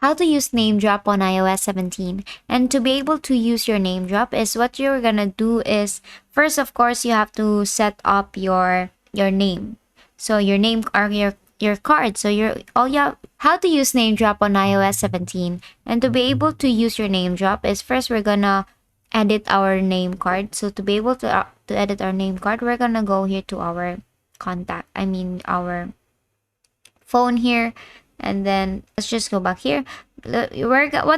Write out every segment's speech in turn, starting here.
how to use name drop on iOS 17. And to be able to use your name drop is what you're gonna do is first, of course, you have to set up your name. So your name or your card. So how to use name drop on iOS 17. And to be able to use your name drop is first we're gonna edit our name card. So to be able to edit our name card, we're gonna go here to our our phone here, and then let's just go back here. What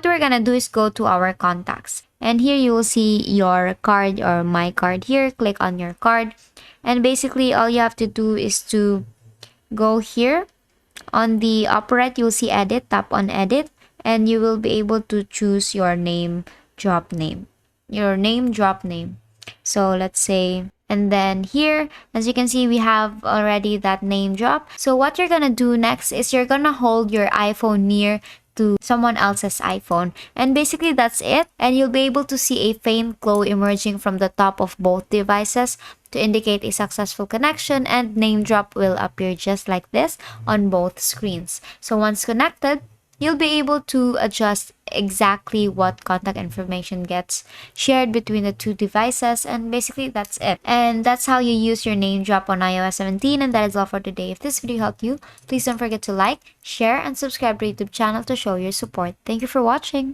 we're gonna do is go to our contacts, and here you will see your card or my card here. Click on your card, and basically all you have to do is to go here on the upper right. You'll see edit. Tap on edit, and you will be able to choose your name drop name. So let's say, and then here, as you can see, we have already that name drop. So what you're gonna do next is you're gonna hold your iPhone near to someone else's iPhone, and basically that's it. And you'll be able to see a faint glow emerging from the top of both devices to indicate a successful connection, and name drop will appear just like this on both screens. So once connected, you'll be able to adjust exactly what contact information gets shared between the two devices, and basically that's it. And that's how you use your name drop on iOS 17, and that is all for today. If this video helped you, please don't forget to like, share, and subscribe to our YouTube channel to show your support. Thank you for watching.